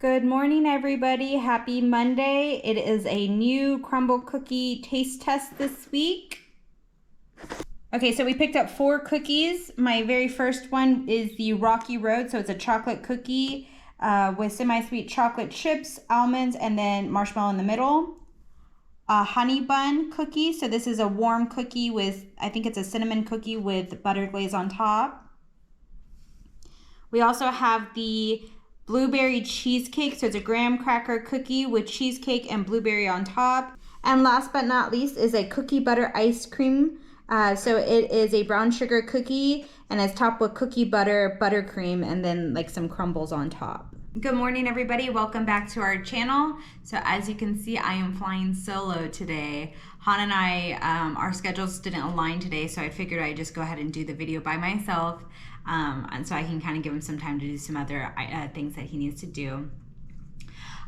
Good morning, everybody. Happy Monday. It is a new Crumbl cookie taste test this week. Okay, so we picked up 4 cookies. My very first one is the Rocky Road. So it's a chocolate cookie with semi-sweet chocolate chips, almonds, and then marshmallow in the middle. A honey bun cookie. So this is a warm cookie with, I think it's a cinnamon cookie with butter glaze on top. We also have the blueberry cheesecake. So it's a graham cracker cookie with cheesecake and blueberry on top. And last but not least is a cookie butter ice cream. So it is a brown sugar cookie and it's topped with cookie butter, buttercream, and then like some crumbles on top. Good morning, everybody. Welcome back to our channel. So as you can see, I am flying solo today. Han and I, our schedules didn't align today, so I figured I'd just go ahead and do the video by myself. And so I can kind of give him some time to do some other things that he needs to do.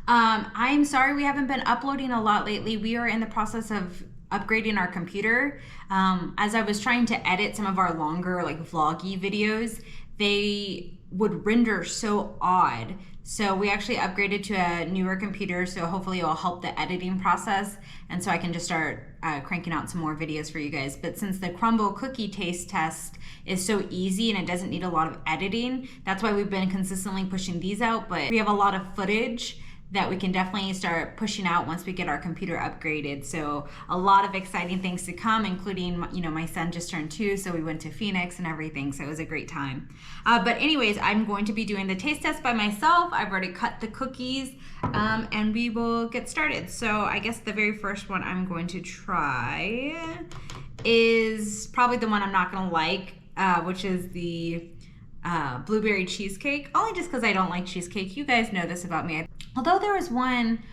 I'm sorry we haven't been uploading a lot lately. We are in the process of upgrading our computer. As I was trying to edit some of our longer like vloggy videos, they would render so odd. So we actually upgraded to a newer computer, so hopefully it will help the editing process, and so I can just start cranking out some more videos for you guys. But since the Crumbl cookie taste test is so easy and it doesn't need a lot of editing, that's why we've been consistently pushing these out. But we have a lot of footage that we can definitely start pushing out once we get our computer upgraded. So a lot of exciting things to come, including, you know, my son just turned 2, so we went to Phoenix and everything, so it was a great time. But anyways, I'm going to be doing the taste test by myself. I've already cut the cookies, and we will get started. So I guess the very first one I'm going to try is probably the one I'm not gonna like, which is the blueberry cheesecake, only just because I don't like cheesecake. You guys know this about me. Although there was one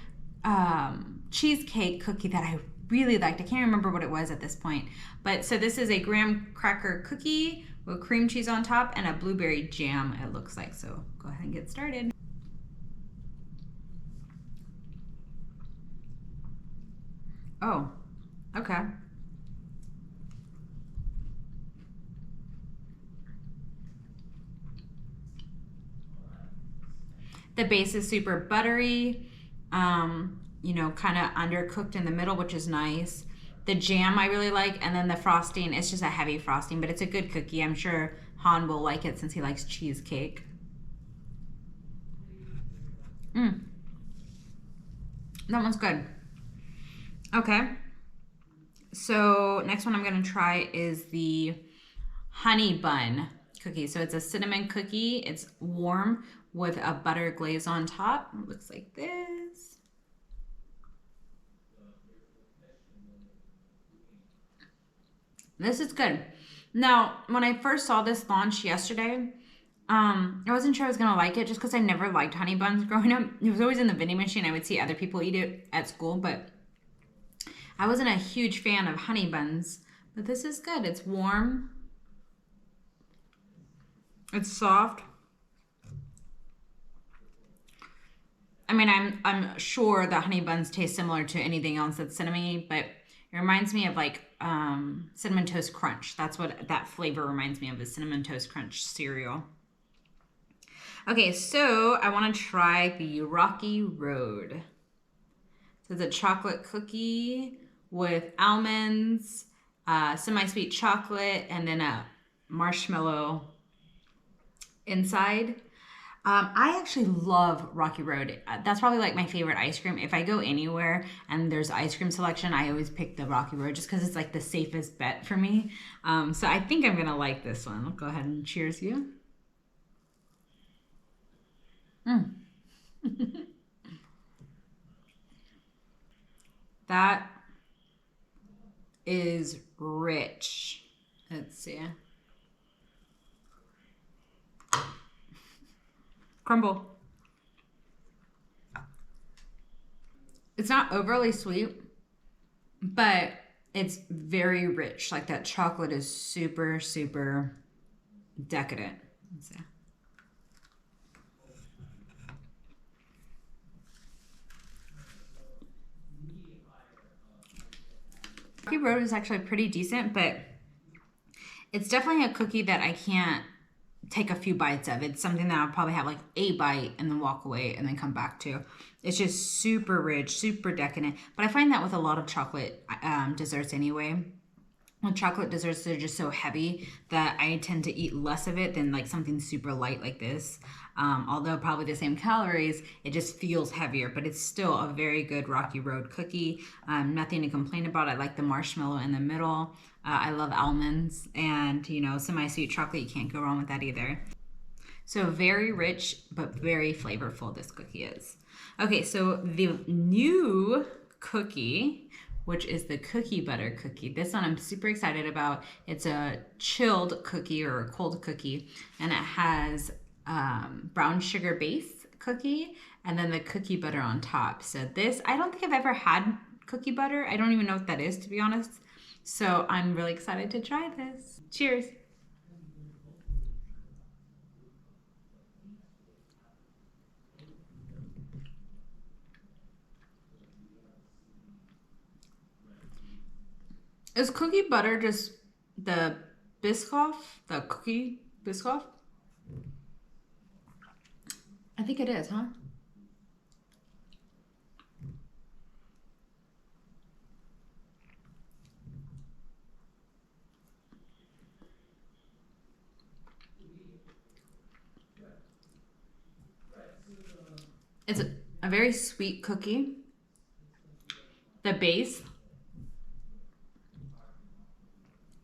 cheesecake cookie that I really liked. I can't remember what it was at this point. But so this is a graham cracker cookie with cream cheese on top and a blueberry jam, it looks like. So go ahead and get started. Oh, okay. The base is super buttery, you know, kind of undercooked in the middle, which is nice. The jam I really like, and then the frosting, it's just a heavy frosting, but it's a good cookie. I'm sure Han will like it since he likes cheesecake. That one's good. Okay. So next one I'm gonna try is the honey bun cookie. So it's a cinnamon cookie. It's warm with a butter glaze on top. It looks like this. This is good. Now, when I first saw this launch yesterday, I wasn't sure I was gonna like it just because I never liked honey buns growing up. It was always in the vending machine. I would see other people eat it at school, but I wasn't a huge fan of honey buns. But this is good. It's warm. It's soft. I mean, I'm sure that honey buns taste similar to anything else that's cinnamony, but it reminds me of like Cinnamon Toast Crunch. That's what that flavor reminds me of, is Cinnamon Toast Crunch cereal. Okay, so I want to try the Rocky Road. So it's a chocolate cookie with almonds, semi-sweet chocolate, and then a marshmallow inside. I actually love Rocky Road. That's probably like my favorite ice cream. If I go anywhere and there's ice cream selection, I always pick the Rocky Road just because it's like the safest bet for me. So I think I'm gonna like this one. I'll go ahead and cheers you. That is rich. Let's see. Crumbl. It's not overly sweet, but it's very rich. Like that chocolate is super, super decadent. Let's see. Rocky Road is actually pretty decent, but it's definitely a cookie that I can't take a few bites of. It's something that I'll probably have like a bite and then walk away and then come back to. It's just super rich, super decadent. But I find that with a lot of chocolate desserts anyway. With chocolate desserts, they're just so heavy that I tend to eat less of it than like something super light like this. Although probably the same calories, it just feels heavier, but it's still a very good Rocky Road cookie. Nothing to complain about. I like the marshmallow in the middle. I love almonds, and you know, semi-sweet chocolate, you can't go wrong with that either. So very rich, but very flavorful this cookie is. Okay, so the new cookie, which is the cookie butter cookie. This one I'm super excited about. It's a chilled cookie or a cold cookie, and it has brown sugar base cookie and then the cookie butter on top. So this, I don't think I've ever had cookie butter. I don't even know what that is, to be honest. So I'm really excited to try this. Cheers. Is cookie butter just the Biscoff, the cookie Biscoff? I think it is, huh? It's a very sweet cookie. The base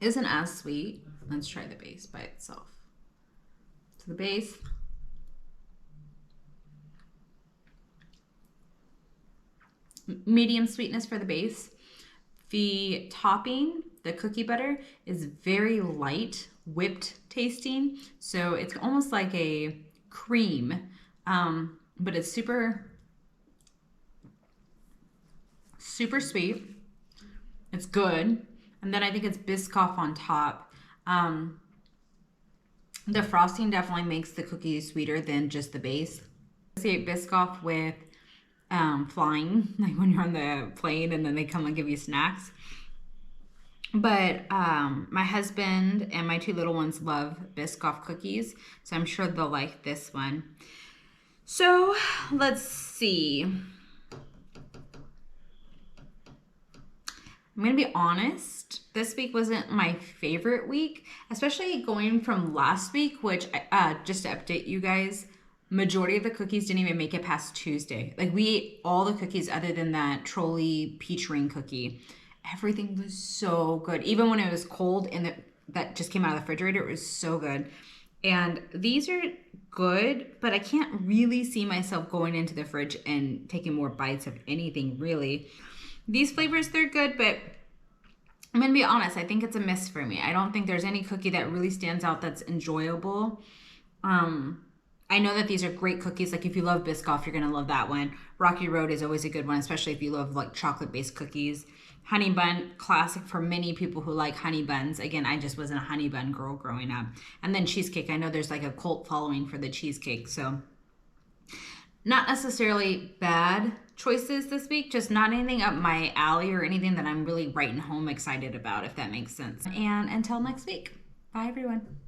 isn't as sweet. Let's try the base by itself. So the base, medium sweetness for the base. The topping, the cookie butter, is very light, whipped tasting. So it's almost like a cream, but it's super sweet. It's good. And then I think it's Biscoff on top. The frosting definitely makes the cookie sweeter than just the base. I see Biscoff with flying, like when you're on the plane and then they come and give you snacks. But my husband and my two little ones love Biscoff cookies, so I'm sure they'll like this one. So let's see. I'm gonna be honest, this week wasn't my favorite week, especially going from last week, which just to update you guys, majority of the cookies didn't even make it past Tuesday. Like we ate all the cookies other than that trolley peach ring cookie. Everything was so good. Even when it was cold and that just came out of the refrigerator, it was so good. And these are good, but I can't really see myself going into the fridge and taking more bites of anything really. These flavors, they're good, but I'm gonna be honest, I think it's a miss for me. I don't think there's any cookie that really stands out that's enjoyable. I know that these are great cookies. Like if you love Biscoff, you're gonna love that one. Rocky Road is always a good one, especially if you love like chocolate-based cookies. Honey bun, classic for many people who like honey buns. Again, I just wasn't a honey bun girl growing up. And then cheesecake, I know there's like a cult following for the cheesecake, so not necessarily bad choices this week, just not anything up my alley or anything that I'm really writing home excited about, if that makes sense. And until next week, bye everyone.